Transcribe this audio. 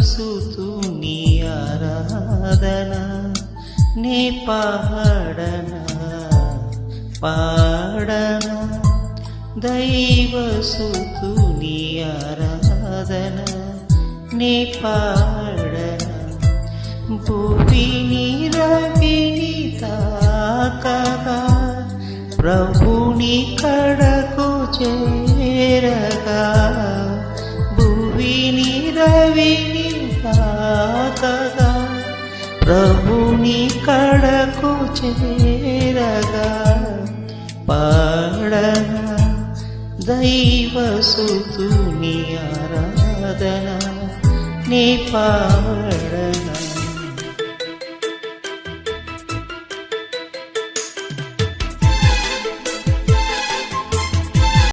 సుతుని ఆరాధన నే పాడనా పాడనా దైవ సుతుని ఆరాధన నే పాడనా భూమిని రవిని తాకగా ప్రభుని కడకు చేరగా భూమిని రవిని తాకగా ప్రభుని కడకు చేరగా పాడనా దైవ సుతుని ఆరాధన నే పాడనా